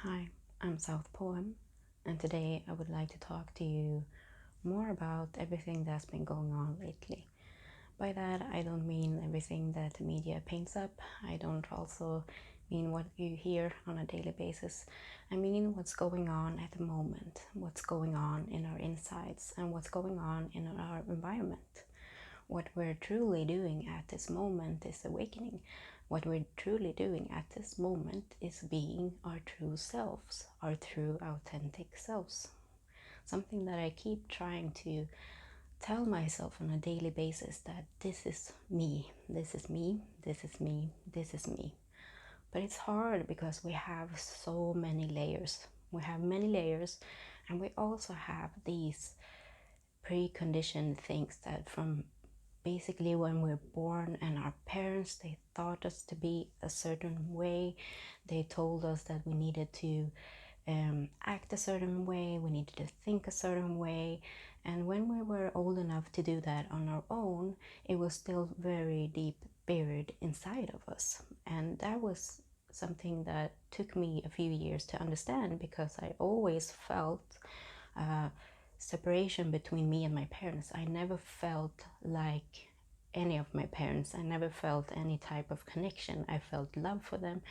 Hi, I'm South Poem, and today I would like to talk to you more about everything that's been going on lately. By that, I don't mean everything that the media paints up. I don't also mean what you hear on a daily basis. I mean what's going on at the moment, what's going on in our insides, and what's going on in our environment. What we're truly doing at this moment is awakening. What we're truly doing at this moment is being our true selves, our true authentic selves. Something that I keep trying to tell myself on a daily basis, that this is me, this is me, this is me, this is me. But it's hard because we have so many layers. We have many layers, and we also have these preconditioned things that from basically when we're born, and our parents, they taught us to be a certain way. They told us that we needed to act a certain way, we needed to think a certain way. And when we were old enough to do that on our own, it was still very deep buried inside of us. And that was something that took me a few years to understand, because I always felt separation between me and my parents. I never felt like any of my parents. I never felt any type of connection. I felt love for them,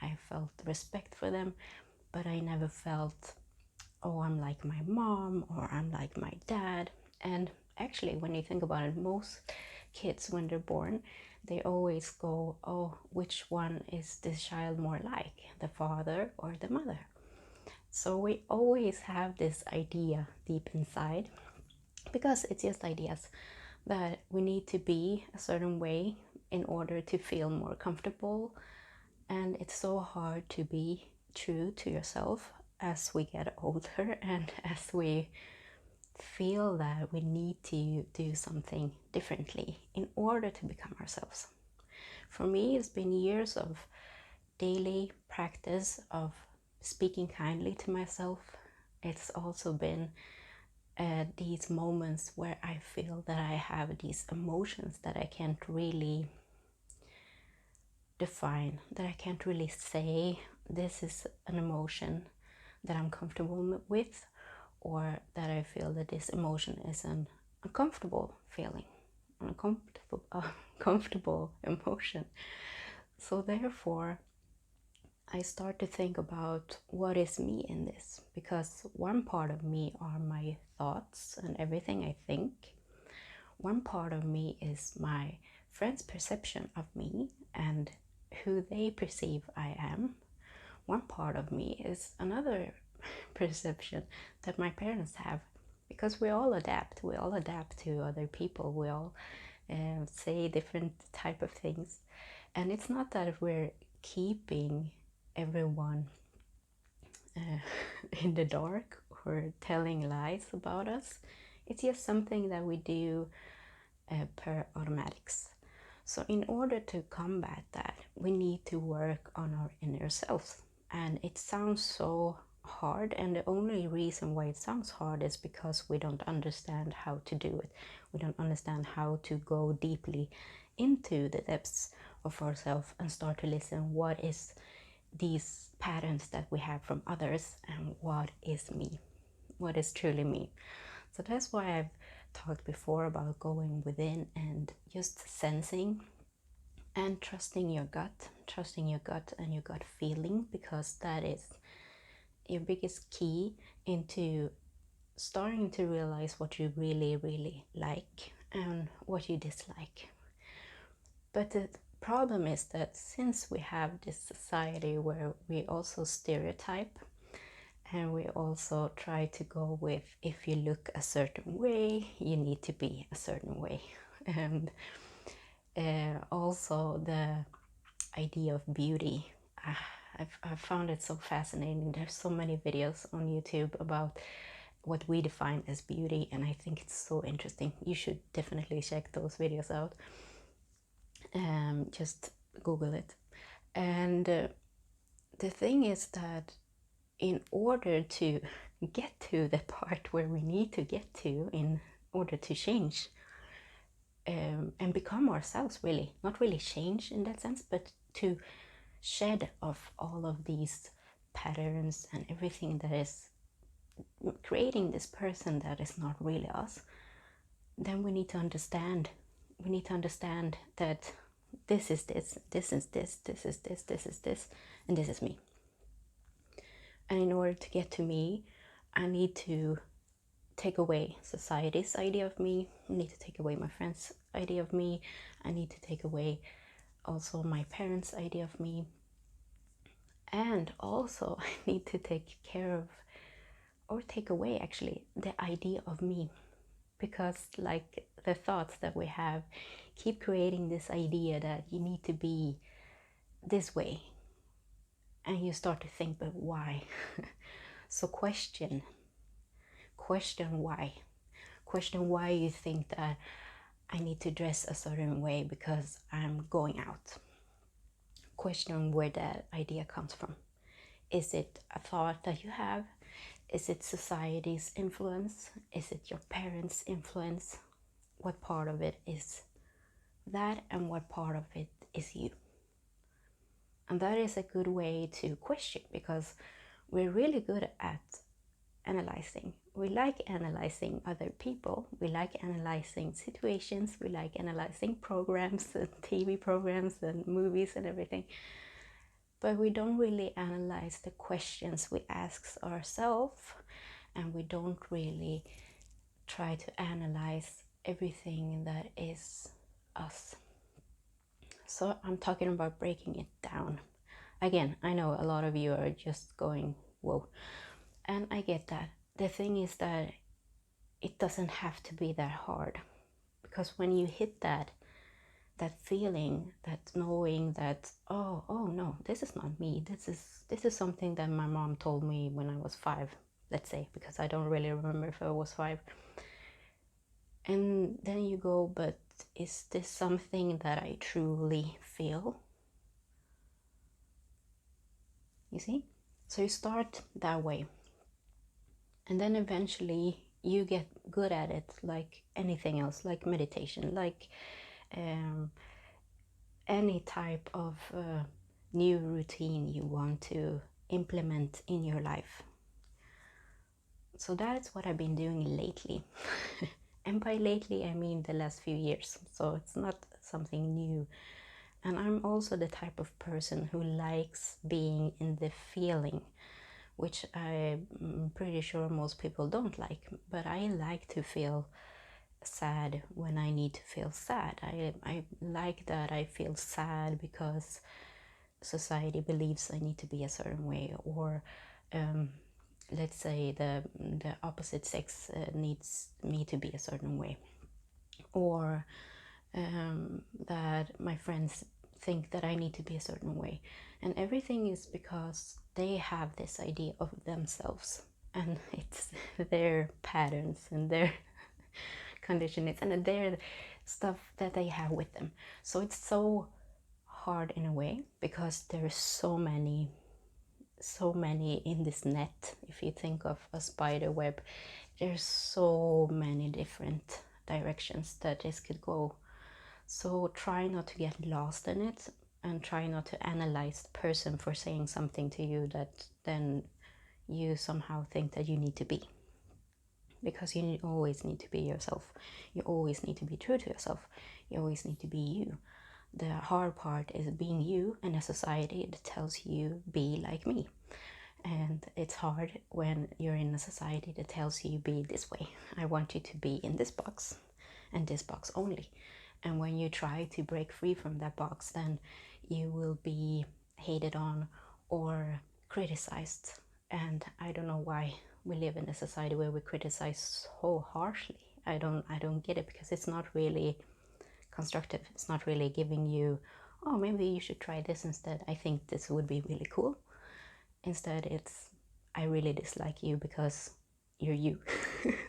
I felt respect for them, but I never felt, oh, I'm like my mom or I'm like my dad. And actually, when you think about it, most kids, when they're born, they always go, oh, which one is this child more like, the father or the mother? So we always have this idea deep inside, because it's just ideas, that we need to be a certain way in order to feel more comfortable. And it's so hard to be true to yourself as we get older, and as we feel that we need to do something differently in order to become ourselves. For me, it's been years of daily practice of speaking kindly to myself. It's also been these moments where I feel that I have these emotions that I can't really define, that I can't really say this is an emotion that I'm comfortable with, or that I feel that this emotion is an uncomfortable feeling, an uncomfortable emotion. So therefore, I start to think about what is me in this, because one part of me are my thoughts and everything I think. One part of me is my friends' perception of me and who they perceive I am. One part of me is another perception that my parents have, because we all adapt to other people. We all say different type of things, and it's not that we're keeping everyone in the dark or telling lies about us. It's just something that we do per automatics. So in order to combat that, we need to work on our inner selves. And it sounds so hard, and the only reason why it sounds hard is because we don't understand how to do it. We don't understand how to go deeply into the depths of ourselves and start to listen what is these patterns that we have from others, and what is me, what is truly me. So that's why I've talked before about going within and just sensing and trusting your gut and your gut feeling, because that is your biggest key into starting to realize what you really, really like and what you dislike. But the problem is that since we have this society where we also stereotype, and we also try to go with, if you look a certain way, you need to be a certain way. And also the idea of beauty. I've found it so fascinating. There's so many videos on YouTube about what we define as beauty, and I think it's so interesting. You should definitely check those videos out. Just Google it. And the thing is that in order to get to the part where we need to get to in order to change and become ourselves, really, not really change in that sense, but to shed off all of these patterns and everything that is creating this person that is not really us, then we need to understand. We need to understand that this is this, this is this, this is this, this is this, and this is me. And in order to get to me, I need to take away society's idea of me. I need to take away my friends' idea of me. I need to take away also my parents' idea of me. And also I need to take care of, or take away actually, the idea of me. Because like the thoughts that we have keep creating this idea that you need to be this way. And you start to think, but why? So question why. Question why you think that I need to dress a certain way because I'm going out. Question where that idea comes from. Is it a thought that you have? Is it society's influence? Is it your parents' influence? What part of it is that and what part of it is you? And that is a good way to question, because we're really good at analyzing. We like analyzing other people. We like analyzing situations. We like analyzing programs and TV programs and movies and everything. But we don't really analyze the questions we ask ourselves, and we don't really try to analyze everything that is us. So I'm talking about breaking it down. Again, I know a lot of you are just going, whoa. And I get that. The thing is that it doesn't have to be that hard. Because when you hit that feeling, that knowing that, oh no, this is not me. This is something that my mom told me when I was 5, let's say, because I don't really remember if I was 5. And then you go, but is this something that I truly feel? You see? So you start that way. And then eventually you get good at it, like anything else, like meditation, like any type of new routine you want to implement in your life. So that's what I've been doing lately. And by lately, I mean the last few years. So it's not something new. And I'm also the type of person who likes being in the feeling, which I'm pretty sure most people don't like. But I like to feel sad when I need to feel sad. I like that I feel sad because society believes I need to be a certain way, or let's say the opposite sex needs me to be a certain way, or that my friends think that I need to be a certain way. And everything is because they have this idea of themselves, and it's their patterns and their conditionings and their stuff that they have with them. So it's so hard in a way, because there's so many in this net. If you think of a spider web, there's so many different directions that this could go. So try not to get lost in it, and try not to analyze the person for saying something to you that then you somehow think that you need to be. Because you always need to be yourself. You always need to be true to yourself. You always need to be you. The hard part is being you in a society that tells you be like me. And it's hard when you're in a society that tells you be this way. I want you to be in this box and this box only. And when you try to break free from that box, then you will be hated on or criticized. And I don't know why we live in a society where we criticize so harshly. I don't get it, because it's not really constructive. It's not really giving you, oh, maybe you should try this instead. I think this would be really cool. Instead, it's, I really dislike you because you're you.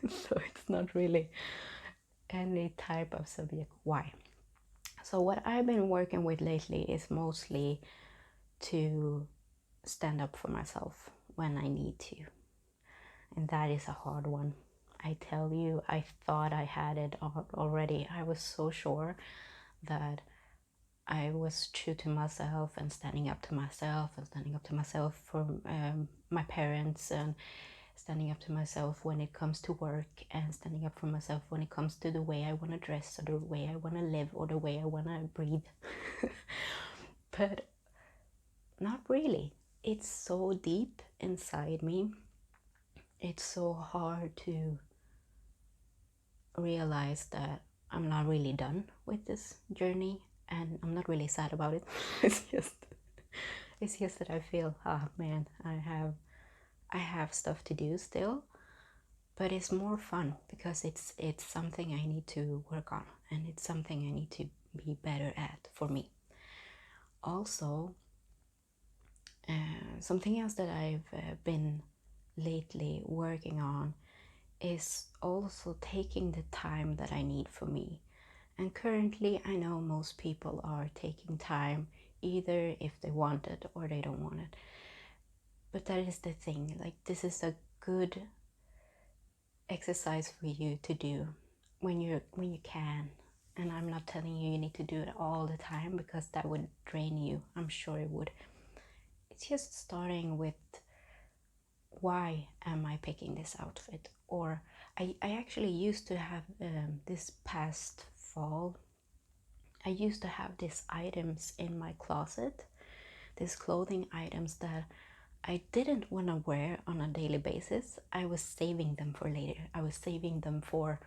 So it's not really any type of subject. Why? So what I've been working with lately is mostly to stand up for myself when I need to. And that is a hard one. I tell you, I thought I had it already. I was so sure that I was true to myself and standing up to myself and standing up to myself for my parents, and standing up to myself when it comes to work, and standing up for myself when it comes to the way I want to dress or the way I want to live or the way I want to breathe. But not really. It's so deep inside me. It's so hard to realize that I'm not really done with this journey, and I'm not really sad about it. It's just that I feel, oh man, I have stuff to do still, but it's more fun because it's something I need to work on, and it's something I need to be better at for me. Also, something else that I've been lately working on is also taking the time that I need for me. And currently, I know most people are taking time either if they want it or they don't want it. But that is the thing, like, this is a good exercise for you to do when you can. And I'm not telling you need to do it all the time, because that would drain you. I'm sure it would. It's just starting with, why am I picking this outfit? Or I actually used to have this past fall, I used to have these items in my closet, these clothing items that I didn't want to wear on a daily basis. I was saving them for later. I was saving them for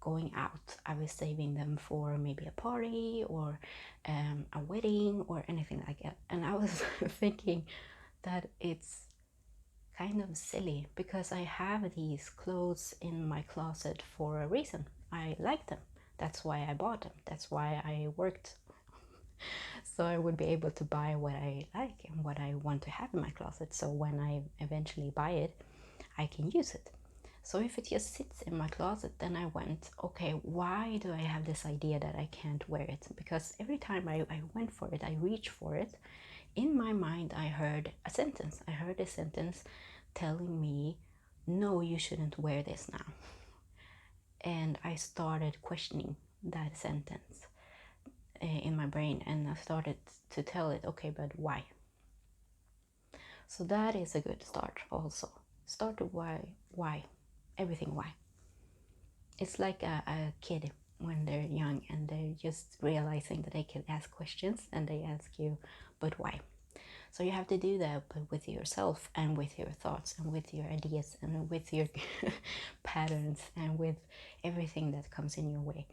going out. I was saving them for maybe a party or a wedding or anything like that. And I was thinking that it's kind of silly, because I have these clothes in my closet for a reason. I like them. That's why I bought them. That's why I worked so I would be able to buy what I like and what I want to have in my closet. So when I eventually buy it, I can use it. So if it just sits in my closet, then I went, okay, why do I have this idea that I can't wear it? Because every time I went for it, I reached for it, in my mind I heard a sentence. I heard a sentence telling me, no, you shouldn't wear this now. And I started questioning that sentence in my brain, and I started to tell it, okay, but why? So that is a good start also. Start with why, everything why. It's like a kid when they're young and they're just realizing that they can ask questions, and they ask you, but why? So you have to do that, but with yourself and with your thoughts and with your ideas and with your patterns and with everything that comes in your way.